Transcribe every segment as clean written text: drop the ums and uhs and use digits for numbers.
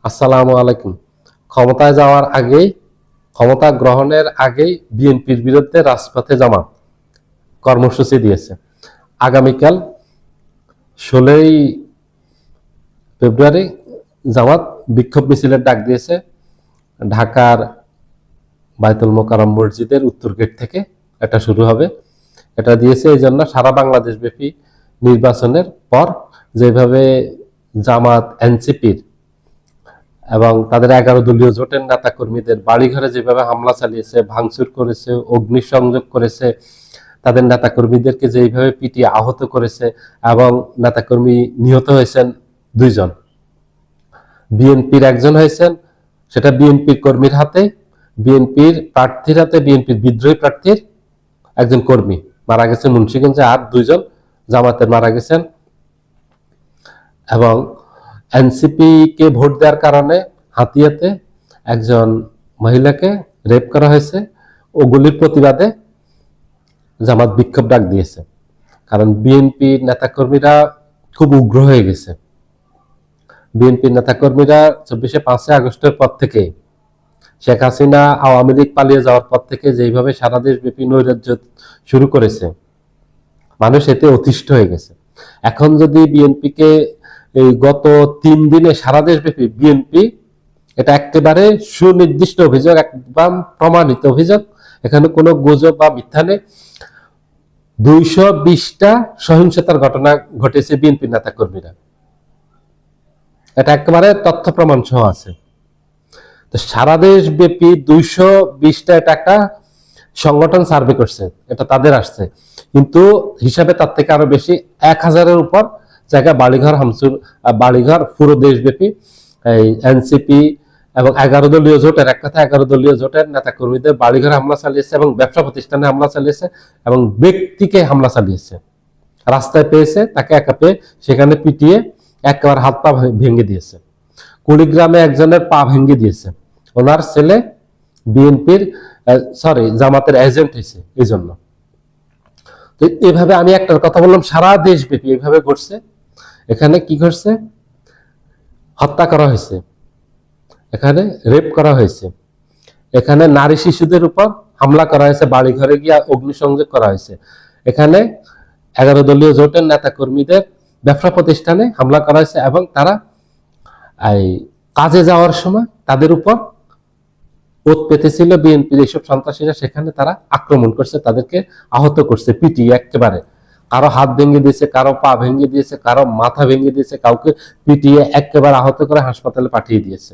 আসসালামু আলাইকুম। ক্ষমতায় যাওয়ার আগেই, ক্ষমতা গ্রহণের আগেই বিএনপির বিরুদ্ধে রাজপথে জামাত কর্মসূচি দিয়েছে। আগামীকাল 16ই ফেব্রুয়ারি জামাত বিক্ষোভ মিছিলের ডাক দিয়েছে ঢাকার বায়তুল মোকাররম মসজিদের উত্তর গেট থেকে। এটা শুরু হবে। এটা দিয়েছে এই জন্য সারা বাংলাদেশ ব্যাপী নির্বাচনের পর যেভাবে জামাত, এনসিপির এবং তাদের 11 দলীয় জোটের নেতা কর্মীদের বাড়িঘরে যেভাবে হামলা চালিয়েছে, ভাঙচুর করেছে, অগ্নিসংযোগ করেছে, তাদের নেতা কর্মীদেরকে যেভাবে পিটিয়ে আহত করেছে এবং নেতা কর্মী নিহত হয়েছেন 2 জন, বিএনপির একজন হয়েছেন, সেটা বিএনপির কর্মীর হাতে, বিএনপির প্রার্থীর হাতে, বিএনপির বিদ্রোহী প্রার্থীর একজন কর্মী মারা গেছেন মুন্সিগঞ্জে, আর 2 জন জামাতের মারা গেছেন। এবং এনসিপি কে ভোট দেওয়ার কারণে হাতিয়াতে একজন মহিলাকে রেপ করা হয়েছে। ওগুলির প্রতিবাদে জামাত বিক্ষোভ ডাক দিয়েছে, কারণ বিএনপি নেতাকর্মীরা খুব উগ্র হয়ে গেছে। বিএনপি নেতাকর্মীরা 5ই আগস্টের পর থেকে, শেখ হাসিনা আওয়ামী লীগ পালিয়ে যাওয়ার পর থেকে যেইভাবে সারা দেশব্যাপী নৈরাজ্য শুরু করেছে, মানুষ এতে অতিষ্ঠ হয়ে গেছে। এখন যদি বিএনপিকে এই গত 3 দিনে সারা দেশব্যাপী বিএনপি, এটা একেবারে সুনির্দিষ্ট অভিযোগ, একদম প্রমাণিত অভিযোগ, এখানে কোনো গুজব বা মিথ্যা নেই, 220টা সহিংসতার ঘটনা ঘটেছে বিএনপি নেতা কর্মীরা। এটা একেবারে তথ্য প্রমাণ সহ আছে। তো সারা দেশব্যাপী 220টা, এটা একটা সংগঠন সার্ভে করছে, এটা তাদের আসছে, কিন্তু হিসাবে তার থেকে আরো বেশি, 1000-এর উপর জায়গা বাড়িঘর পুরো দেশব্যাপী এই এনসিপি এবং 11 দলীয় জোটের, এক কথা 11 দলীয় জোটের নেতা কর্মীদের বাড়িঘরে হামলা চালিয়েছে এবং ব্যবসা প্রতিষ্ঠানে হামলা চালিয়েছে এবং ব্যক্তিকে হামলা চালিয়েছে। রাস্তায় পেয়েছে, তাকে একা পেয়ে সেখানে পিটিয়ে একেবারে হাত পা ভেঙে দিয়েছে। কুড়িগ্রামে একজনের পা ভেঙে দিয়েছে, ওনার ছেলে বিএনপির জামাতের এজেন্ট হয়েছে এই জন্য। তো এভাবে আমি একটা কথা বললাম, সারা দেশব্যাপী এইভাবে ঘটছে। এখানে কি ঘটছে? হত্যা করা হয়েছে, এখানে রেপ করা হয়েছে, এখানে নারী শিশুদের উপর হামলা করা হয়েছে, বাড়ি ঘরে গিয়ে অগ্নিসংযোগ করা হয়েছে, এখানে 11 দলীয় জোটের নেতা কর্মীদের ব্যবসা প্রতিষ্ঠানে হামলা করা হয়েছে এবং তারা এই কাজে যাওয়ার সময় তাদের উপর ওত পেতেছিল বিএনপির এইসব সন্ত্রাসীরা, সেখানে তারা আক্রমণ করছে, তাদেরকে আহত করছে পিটিয়ে একেবারে। কারো হাত ভেঙে দিয়েছে, কারো পা ভেঙে দিয়েছে, কারো মাথা ভেঙে দিয়েছে, কাউকে পিটিয়ে একেবারে আহত করে হাসপাতালে পাঠিয়ে দিয়েছে।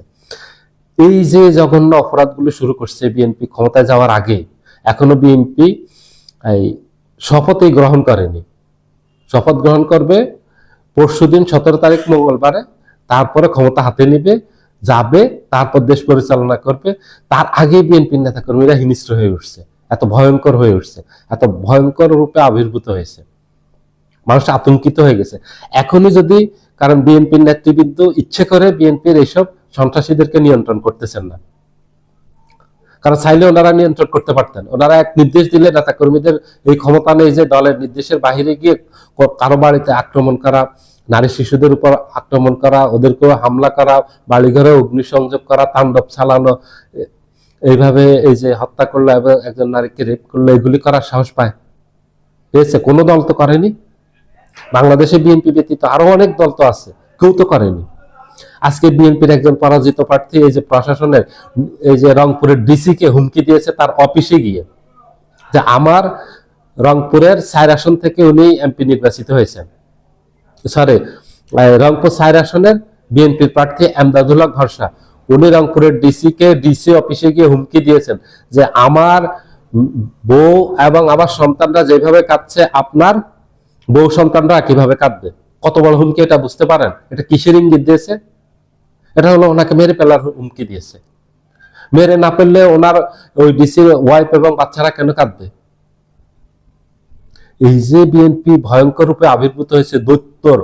এই যে জঘন্য অপরাধগুলো শুরু করছে বিএনপি ক্ষমতায় যাওয়ার আগে, এখনো বিএনপি এই শপথই গ্রহণ করেনি। শপথ গ্রহণ করবে পরশুদিন 17 তারিখ মঙ্গলবারে, তারপরে ক্ষমতা হাতে নিবে, যাবে, তারপর দেশ পরিচালনা করবে। তার আগে বিএনপির নেতা কর্মীরা হিংস্র হয়ে উঠছে, এত ভয়ঙ্কর হয়ে উঠছে, এত ভয়ঙ্কর রূপে আবির্ভূত হয়েছে, মানুষ আতঙ্কিত হয়ে গেছে। এখনই যদি, কারণ বিএনপির নেতৃবৃন্দ ইচ্ছে করে বিএনপির এইসব সন্ত্রাসীদেরকে নিয়ন্ত্রণ করতেছেন না, কারণ চাইলে ওনারা নিয়ন্ত্রণ করতে পারতেন। ওনারা এক নির্দেশ দিলে নেতা কর্মীদের এই ক্ষমতা নেই যে দলের নির্দেশের বাহিরে গিয়ে কারো বাড়িতে আক্রমণ করা, নারী শিশুদের উপর আক্রমণ করা, ওদেরকেও হামলা করা, বাড়িঘরে অগ্নিসংযোগ করা, তাণ্ডব চালানো, এইভাবে এই যে হত্যা করলো এবং একজন নারীকে রেপ করলো, এগুলি করার সাহস পেয়েছে? কোনো দল তো করেনি। বাংলাদেশে বিএনপি ব্যতীত আরো অনেক দল তো আছে, কেউ তো করেনি। আজকে বিএনপির একজন পরাজিত প্রার্থী এই যে প্রশাসনের, এই যে রংপুরের ডিসি কে হুমকি দিয়েছে তার অফিসে গিয়ে, যে আমার রংপুরের 4 আসন থেকে উনি এমপি নির্বাচিত হয়েছেন, রংপুর 4 আসনের বিএনপির প্রার্থী এমদাদুল হক ভরসা, উনি রংপুরের ডিসি অফিসে গিয়ে হুমকি দিয়েছেন যে আমার বউ এবং আমার সন্তানরা যেভাবে কাঁদছে আপনার বউ সন্তানরা কিভাবে কাঁদবে। কত বড় হুমকি এটা, বুঝতে পারেন? এটা কিসের ইঙ্গিত দিয়েছে? এটা হলো ওনাকে মেরে ফেলার হুমকি দিয়েছে। মেরে না ফেললে ওনার ওই ডিসির ওয়াইফ এবং বাচ্চারা কেন কাঁদবে? এই যে বিএনপি ভয়ঙ্কর রূপে আবির্ভূত হয়েছে, দৈত্যর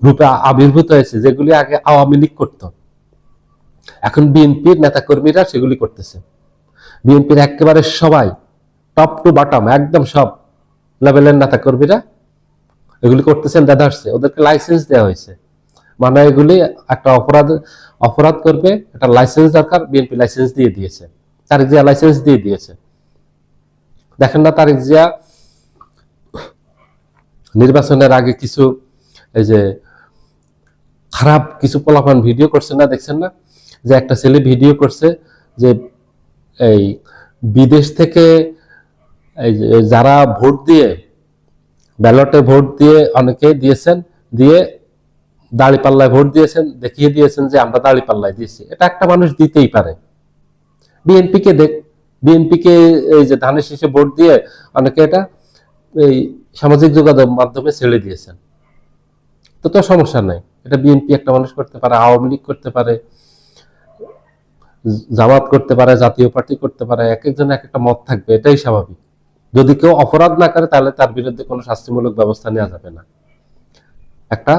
রূপে আবির্ভূত হয়েছে, যেগুলি আগে আওয়ামী লীগ করত, এখন বিএনপির নেতা কর্মীরা সেগুলি করতেছে। বিএনপির একেবারে সবাই, টপ টু বটম, একদম সব লেভেলের নেতা কর্মীরা এগুলি করতেছেন। দাদা আসছে, ওদেরকে লাইসেন্স দেওয়া হয়েছে, মানে এগুলি একটা অপরাধ করবে, একটা লাইসেন্স দরকার, বিএনপি লাইসেন্স দিয়ে দিয়েছে, তারেক জিয়া লাইসেন্স দিয়ে দিয়েছে। দেখেন না তারেক জিয়া নির্বাচনের আগে কিছু এই যে খারাপ কিছু পোলাপান ভিডিও করছে না, দেখছেন না? যে একটা ছেলে ভিডিও করছে যে এই বিদেশ থেকে এই যারা ভোট দিয়ে ব্যালটে ভোট দিয়ে অনেকে দিয়েছেন, দিয়ে দাঁড়িপাল্লায় ভোট দিয়েছেন, দেখিয়ে দিয়েছেন যে আমরা দাঁড়িপাল্লায় দিয়েছি। এটা একটা মানুষ দিতেই পারে। বিএনপিকে এই যে ধানের শীষে ভোট দিয়ে অনেকে এটা এই সামাজিক যোগাযোগ মাধ্যমে ছেড়ে দিয়েছেন। তো সমস্যা নাই, এটা বিএনপি একটা মানুষ করতে পারে, আওয়ামী লীগ করতে পারে, জামাত করতে পারে, জাতীয় পার্টি করতে পারে। এক একজন এক একটা মত থাকবে, এটাই স্বাভাবিক। যদি কেউ অপরাধ না করে তাহলে তার বিরুদ্ধে কোনো শাস্তিমূলক ব্যবস্থা নেওয়া যাবে না। একটা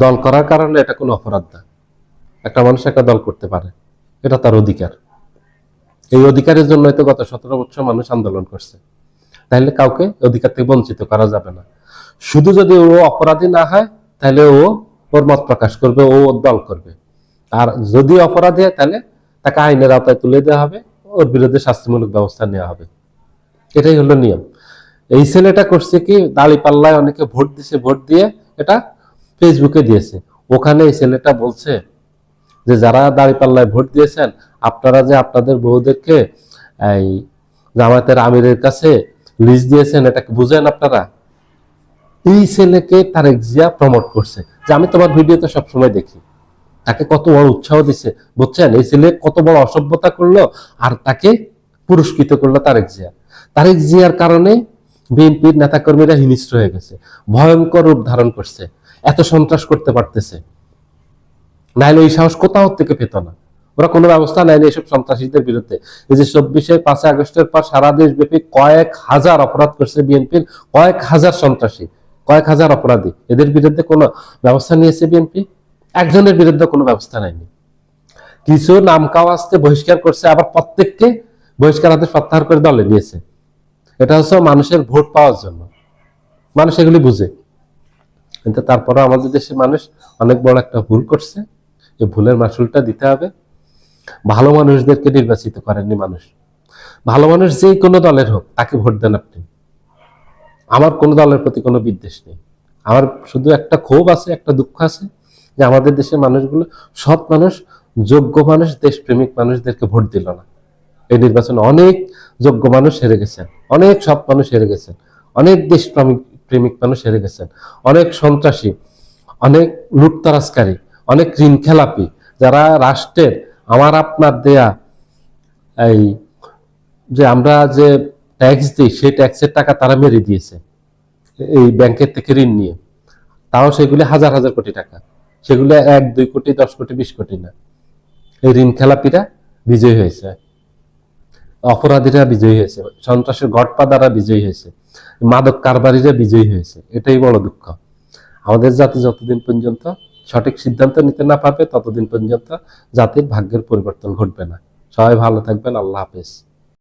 দল করার কারণে এটা কোনো অপরাধ না। একটা মানুষ একটা দল করতে পারে, এটা তার অধিকার। এই অধিকারের জন্যই তো গত 17 বছর মানুষ আন্দোলন করছে। তাহলে কাউকে অধিকার থেকে বঞ্চিত করা যাবে না। শুধু যদি ও অপরাধী না হয় তাহলে ও ওর মত প্রকাশ করবে, ও দল করবে। আর যদি অপরাধী হয় তাহলে তাকে আইনের আওতায় তুলে দেওয়া হবে, ওর বিরুদ্ধে শাস্তিমূলক ব্যবস্থা নেওয়া হবে। এটাই হলো নিয়ম। এই ছেলেটা করছে কি, দাঁড়িপাল্লায় অনেকে ভোট দিছে, ভোট দিয়ে এটা ফেসবুকে দিয়েছে। ওখানে এই ছেলেটা বলছে যে যারা দাঁড়িপাল্লায় ভোট দিয়েছেন, আপনারা যে আপনাদের বউদেরকে এই জামায়াতের আমিরের কাছে লিস্ট দিয়েছেন, এটাকে বুঝেন আপনারা। এই ছেলেকে তারেক জিয়া প্রমোট করছে যে আমি তোমার ভিডিওতে সবসময় দেখি। তাকে কত বড় উৎসাহ দিচ্ছে বুঝছেন? এই ছেলে কত বড় অসভ্যতা করলো, আর তাকে পুরস্কৃত করলো তারেক জিয়া। তারেক জিয়ার কারণে বিএনপির নেতাকর্মীরা হিংস্র হয়ে গেছে, ভয়ঙ্কর রূপ ধারণ করছে, এত সন্ত্রাস করতে পারতেছে। নাহলে এই সাহস কোথাও থেকে পেত না। ওরা কোনো ব্যবস্থা নেয়নি এইসব সন্ত্রাসীদের বিরুদ্ধে। এই যে 5 আগস্টের পর সারা দেশ ব্যাপী কয়েক হাজার অপরাধ করছে বিএনপির, কয়েক হাজার সন্ত্রাসী, কয়েক হাজার অপরাধী। এদের বিরুদ্ধে কোনো ব্যবস্থা নিয়েছে বিএনপি? একজনের বিরুদ্ধে কোনো ব্যবস্থা নেয়নি। কিছু নাম কাওয়াজকে বহিষ্কার করছে, আবার প্রত্যেককে বহিষ্কার আদেশ প্রত্যাহার করে দলে নিয়েছে। এটা হচ্ছে মানুষের ভোট পাওয়ার জন্য। মানুষ এগুলি বুঝে, কিন্তু তারপরে আমাদের দেশের মানুষ অনেক বড় একটা ভুল করছে। এই ভুলের মাসুলটা দিতে হবে। ভালো মানুষদেরকে নির্বাচিত করেননি মানুষ। ভালো মানুষ যে কোনো দলের হোক তাকে ভোট দেন আপনি। আমার কোনো দলের প্রতি কোনো বিদ্বেষ নেই। আমার শুধু একটা ক্ষোভ আছে, একটা দুঃখ আছে যে আমাদের দেশের মানুষগুলো, সৎ মানুষ, যোগ্য মানুষ, দেশপ্রেমিক মানুষদেরকে ভোট দিল না। এই নির্বাচনে অনেক যোগ্য মানুষ হেরে গেছেন, অনেক সৎ মানুষ হেরে গেছেন, অনেক দেশপ্রেমিক মানুষ হেরে গেছেন, অনেক সন্ত্রাসী, অনেক লুটতরাজকারী, অনেক ঋণ খেলাপি, যারা রাষ্ট্রের আমার আপনার দেয়া এই যে আমরা যে ট্যাক্স দিই সেই ট্যাক্সের টাকা তারা মেরে দিয়েছে এই ব্যাংকের থেকে ঋণ নিয়ে। তাও সেগুলি হাজার হাজার কোটি টাকা, সেগুলো 1-2 কোটি, 10 কোটি, 20 কোটি না। এই ঋণ খেলাপিরা বিজয়ী হয়েছে, অপরাধীরা বিজয়ী হয়েছে, সন্ত্রাসের গডফাদাররা বিজয়ী হয়েছে, মাদক কারবারিরা বিজয়ী হয়েছে। এটাই বড় দুঃখ। আমাদের জাতি যতদিন পর্যন্ত সঠিক সিদ্ধান্ত নিতে না পারবে ততদিন পর্যন্ত জাতির ভাগ্যের পরিবর্তন ঘটবে না। সবাই ভালো থাকবেন। আল্লাহ হাফেজ।